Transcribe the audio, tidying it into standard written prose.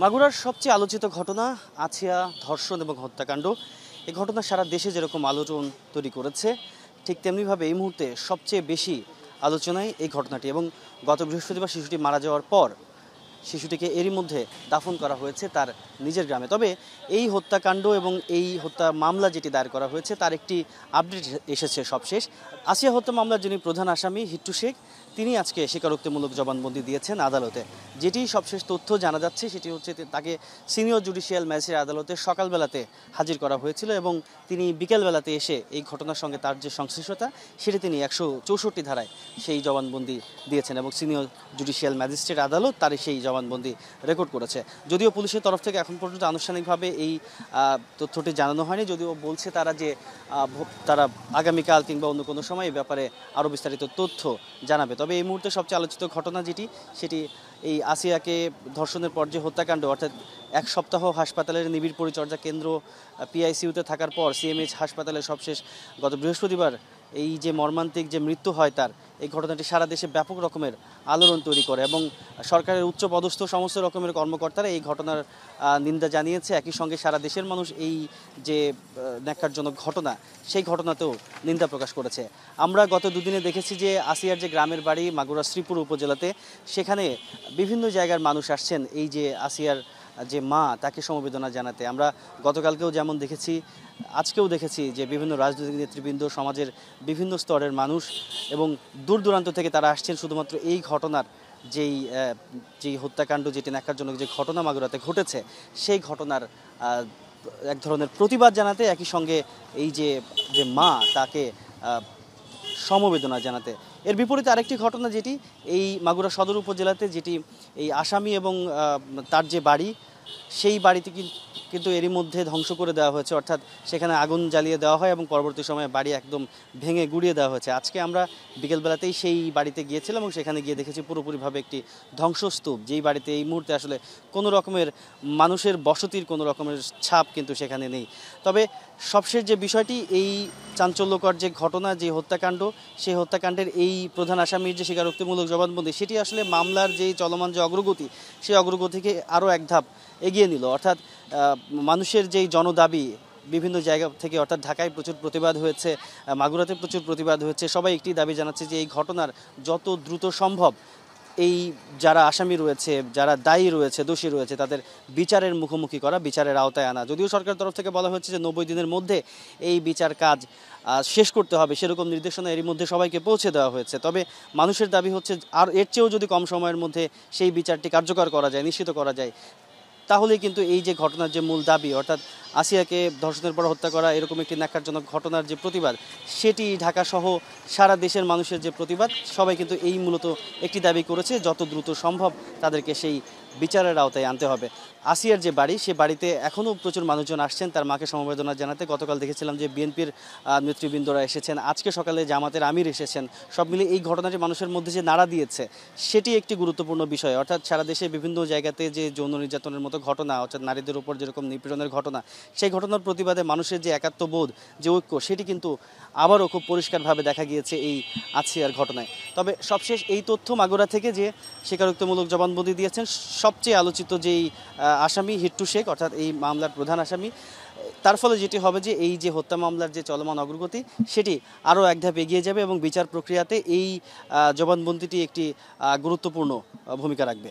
মাগুরার সবচেয়ে আলোচিত ঘটনা আছিয়া ধর্ষণ এবং হত্যাকাণ্ড। এই ঘটনা সারা দেশে যেরকম আলোড়ন তৈরি করেছে, ঠিক তেমনিভাবে এই মুহূর্তে সবচেয়ে বেশি আলোচনায় এই ঘটনাটি। এবং গত বৃহস্পতিবার শিশুটি মারা যাওয়ার পর শিশুটিকে এরই মধ্যে দাফন করা হয়েছে তার নিজের গ্রামে। তবে এই হত্যাকাণ্ড এবং এই হত্যা মামলা যেটি দায়ের করা হয়েছে তার একটি আপডেট এসেছে সবশেষ। আসিয়া হত্যা মামলার যিনি প্রধান আসামি হিট্টু শেখ, তিনি আজকে স্বীকারোক্তিমূলক জবানবন্দি দিয়েছেন আদালতে। যেটি সবশেষ তথ্য জানা যাচ্ছে সেটি হচ্ছে তাকে সিনিয়র জুডিশিয়াল ম্যাজিস্ট্রেট আদালতে সকালবেলাতে হাজির করা হয়েছিল এবং তিনি বিকেলবেলাতে এসে এই ঘটনার সঙ্গে তার যে সংশ্লিষ্টতা সেটি তিনি 164 ধারায় সেই জবানবন্দি দিয়েছেন এবং সিনিয়র জুডিশিয়াল ম্যাজিস্ট্রেট আদালত তার সেই জবানবন্দি রেকর্ড করেছে। যদিও পুলিশের তরফ থেকে এখন পর্যন্ত আনুষ্ঠানিকভাবে এই তথ্যটি জানানো হয়নি, যদিও বলছে তারা যে তারা আগামীকাল কিংবা অন্য কোনো সময় এই ব্যাপারে আরও বিস্তারিত তথ্য জানাবে। তবে এই মুহূর্তে সবচেয়ে আলোচিত ঘটনা যেটি সেটি এই আসিয়াকে ধর্ষণের পর যে হত্যাকাণ্ড, অর্থাৎ এক সপ্তাহ হাসপাতালের নিবিড় পরিচর্যা কেন্দ্র পিআইসিইউতে থাকার পর সিএমএইচ হাসপাতালে সবশেষ গত বৃহস্পতিবার এই যে মর্মান্তিক যে মৃত্যু হয় তার, এই ঘটনাটি সারা দেশে ব্যাপক রকমের আলোড়ন তৈরি করে এবং সরকারের উচ্চপদস্থ সমস্ত রকমের কর্মকর্তারা এই ঘটনার নিন্দা জানিয়েছে। একই সঙ্গে সারা দেশের মানুষ এই যে ন্যাক্কারজনক ঘটনা সেই ঘটনাতেও নিন্দা প্রকাশ করেছে। আমরা গত দুদিনে দেখেছি যে আসিয়ার যে গ্রামের বাড়ি মাগুরা শ্রীপুর উপজেলাতে, সেখানে বিভিন্ন জায়গার মানুষ আসছেন এই যে আসিয়ার যে মা তাকে সমবেদনা জানাতে। আমরা গতকালকেও যেমন দেখেছি, আজকেও দেখেছি যে বিভিন্ন রাজনৈতিক নেতৃবৃন্দ, সমাজের বিভিন্ন স্তরের মানুষ এবং দূর দূরান্ত থেকে তারা আসছেন শুধুমাত্র এই ঘটনার যেই হত্যাকাণ্ড, যেটি ন্যাক্কারজনক যে ঘটনা মাগুরাতে ঘটেছে সেই ঘটনার এক ধরনের প্রতিবাদ জানাতে, একই সঙ্গে এই যে মা তাকে সমবেদনা জানাতে। এর বিপরীতে আরেকটি ঘটনা যেটি এই মাগুরা সদর উপজেলাতে, যেটি এই আসামি এবং তার যে বাড়ি সেই বাড়িতে কিন্তু এরই মধ্যে ধ্বংস করে দেওয়া হয়েছে, অর্থাৎ সেখানে আগুন জ্বালিয়ে দেওয়া হয় এবং পরবর্তী সময়ে বাড়ি একদম ভেঙে গুড়িয়ে দেওয়া হয়েছে। আজকে আমরা বিকেলবেলাতেই সেই বাড়িতে গিয়েছিলাম এবং সেখানে গিয়ে দেখেছি পুরোপুরিভাবে একটি ধ্বংসস্তূপ, যেই বাড়িতে এই মুহূর্তে আসলে কোনো রকমের মানুষের বসতির কোনো রকমের ছাপ কিন্তু সেখানে নেই। তবে সবশেষ যে বিষয়টি, এই চাঞ্চল্যকর যে ঘটনা, যে হত্যাকাণ্ড, সেই হত্যাকাণ্ডের এই প্রধান আসামির যে স্বীকারোক্তিমূলক জবানবন্দি, সেটি আসলে মামলার যেই চলমান যে অগ্রগতি, সেই অগ্রগতিকে আরও এক ধাপ এগিয়ে নিল। অর্থাৎ মানুষের যেই জনদাবি বিভিন্ন জায়গা থেকে, অর্থাৎ ঢাকায় প্রচুর প্রতিবাদ হয়েছে, মাগুরাতে প্রচুর প্রতিবাদ হয়েছে, সবাই একটি দাবি জানাচ্ছে যে এই ঘটনার যত দ্রুত সম্ভব এই যারা আসামি রয়েছে, যারা দায়ী রয়েছে, দোষী রয়েছে, তাদের বিচারের মুখোমুখি করা, বিচারের আওতায় আনা। যদিও সরকারের তরফ থেকে বলা হচ্ছে যে 90 দিনের মধ্যে এই বিচার কাজ শেষ করতে হবে, সেরকম নির্দেশনা এরই মধ্যে সবাইকে পৌঁছে দেওয়া হয়েছে। তবে মানুষের দাবি হচ্ছে আর এর চেয়েও যদি কম সময়ের মধ্যে সেই বিচারটি কার্যকর করা যায়, নিশ্চিত করা যায়, তাহলে কিন্তু এই যে ঘটনার যে মূল দাবি, অর্থাৎ আসিয়াকে ধর্ষণের পর হত্যা করা, এরকম একটি ন্যাক্কারজনক ঘটনার যে প্রতিবাদ, সেটি ঢাকাসহ সারা দেশের মানুষের যে প্রতিবাদ, সবাই কিন্তু এই মূলত একটি দাবি করেছে, যত দ্রুত সম্ভব তাদেরকে সেই বিচারের আওতায় আনতে হবে। আসিয়ার যে বাড়ি, সে বাড়িতে এখনও প্রচুর মানুষজন আসছেন তার মাকে সমবেদনা জানাতে। গতকাল দেখেছিলাম যে বিএনপির নেতৃবৃন্দরা এসেছেন, আজকে সকালে জামাতের আমির এসেছেন। সব মিলে এই ঘটনাটি মানুষের মধ্যে যে নাড়া দিয়েছে সেটি একটি গুরুত্বপূর্ণ বিষয়। অর্থাৎ সারা দেশে বিভিন্ন জায়গাতে যে যৌন নির্যাতনের মতো ঘটনা, অর্থাৎ নারীদের উপর যেরকম নিপীড়নের ঘটনা, সেই ঘটনার প্রতিবাদে মানুষের যে একাত্মবোধ, যে ঐক্য, সেটি কিন্তু আবারও খুব পরিষ্কারভাবে দেখা গিয়েছে এই আসিয়ার ঘটনায়। তবে সবশেষ এই তথ্য মাগুরা থেকে যে স্বীকারোক্তিমূলক জবানবন্দি দিয়েছেন সবচেয়ে আলোচিত যেই আসামি হিট্টু শেখ, অর্থাৎ এই মামলার প্রধান আসামি, তার ফলে যেটি হবে যে এই যে হত্যা মামলার যে চলমান অগ্রগতি সেটি আরও এক ধাপ এগিয়ে যাবে এবং বিচার প্রক্রিয়াতে এই জবানবন্দিটি একটি গুরুত্বপূর্ণ ভূমিকা রাখবে।